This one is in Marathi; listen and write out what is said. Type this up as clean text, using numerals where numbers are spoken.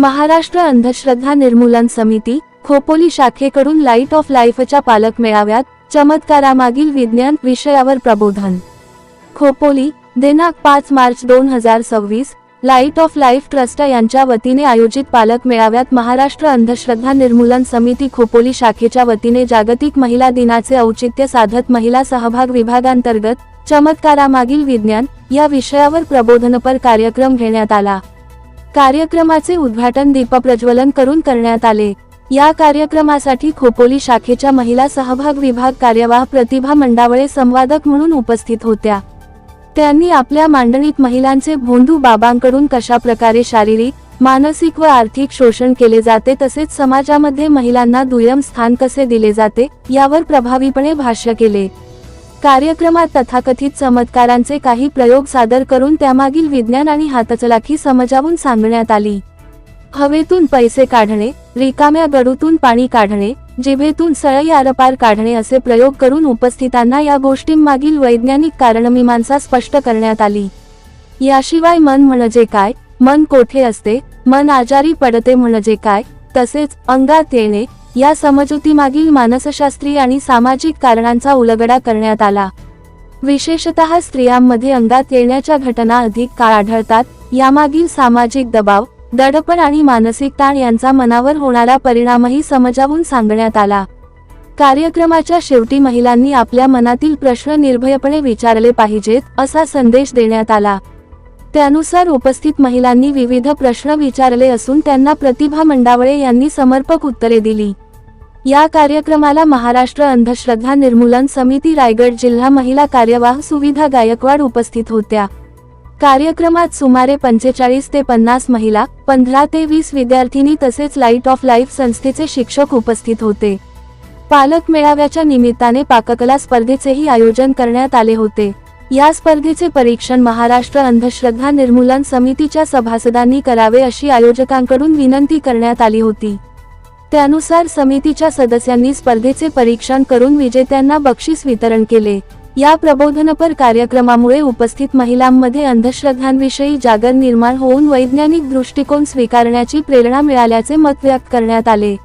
महाराष्ट्र अंधश्रद्धा निर्मूलन समिती खोपोली शाखेकडून लाईट ऑफ लाईफच्या पालक मेळाव्यात चमत्कारामागील विज्ञान विषयावर प्रबोधन। खोपोली दिनांक 5 March 2026 light of life trust यांच्या वतीने आयोजित पालक मेळाव्यात महाराष्ट्र अंधश्रद्धा निर्मूलन समिती खोपोली शाखेच्या वतीने जागतिक महिला दिनाचे औचित्य साधत महिला सहभाग विभागांतर्गत चमत्कारामागील विज्ञान या विषयावर प्रबोधनपर कार्यक्रम घेण्यात आला। कार्यक्रमाचे उद्घाटन दीपप्रज्वलन करून करण्यात आले। या कार्यक्रमासाठी खोपोली शाखेच्या महिला सहभाग विभाग कार्यवाह प्रतिभा मंडावळे संवादक म्हणून उपस्थित होत्या। त्यांनी आपल्या मांडणीत महिलांचे भोंदू बाबांकडून कशा प्रकारे शारीरिक, मानसिक व आर्थिक शोषण केले जाते तसेच समाजामध्ये महिलांना दुय्यम स्थान कसे दिले जाते यावर प्रभावीपणे भाष्य केले। कार्यक्रमात तथाकथित चमत्कारांचे काही प्रयोग सादर करून त्यामागील विज्ञान आणि हातचलाखी समजावून सांगण्यात आली। हवेतून पैसे काढणे, रिकाम्या गडूतून पाणी काढणे, जिभेतून सळई आरपार काढणे असे प्रयोग करून उपस्थितांना या गोष्टींमागील वैज्ञानिक कारणमीमांसा स्पष्ट करण्यात आली। याशिवाय मन म्हणजे काय, मन कोठे असते, मन आजारी पडते म्हणजे काय, तसेच अंगात येणे या समजुतीमागील मानसशास्त्रीय आणि सामाजिक कारणांचा उलगडा करण्यात आला। विशेषतः स्त्रियांमध्ये अंगात येण्याच्या घटना अधिक काळ आढळतात, यामागील सामाजिक दबाव, दडपण आणि मानसिक ताण यांचा मनावर होणारा परिणामही समजावून सांगण्यात आला। कार्यक्रमाच्या शेवटी महिलांनी आपल्या मनातील प्रश्न निर्भयपणे विचारले पाहिजेत असा संदेश देण्यात आला। त्यानुसार उपस्थित महिलांनी विविध प्रश्न विचारले असून त्यांना प्रतिभा मंडावळे यांनी समर्पक उत्तरे दिली। या कार्यक्रमाला महाराष्ट्र अंधश्रद्धा निर्मूलन समिती रायगड जिल्हा महिला कार्यवाह सुविधा गायकवाड उपस्थित होत्या। कार्यक्रमात सुमारे 45 ते 50 महिला, 15 ते 20 विद्यार्थिनी तसेच लाईट ऑफ लाईफ संस्थेचे शिक्षक उपस्थित होते। पालक मेळाव्याच्या निमित्ताने पाककला स्पर्धेचेही आयोजन करण्यात आले होते। या स्पर्धेचे परीक्षण महाराष्ट्र अंधश्रद्धा निर्मूलन समितीच्या सभासदांनी करावे अशी आयोजकांकडून विनंती करण्यात आली होती। त्यानुसार समितीच्या सदस्यांनी स्पर्धेचे परीक्षण करून विजेत्यांना बक्षीस वितरण केले। या प्रबोधनपर कार्यक्रमामुळे उपस्थित महिलांमध्ये अंधश्रद्धांविषयी जागर निर्माण होऊन वैज्ञानिक दृष्टिकोन स्वीकारण्याची प्रेरणा मिळाल्याचे मत व्यक्त करण्यात आले।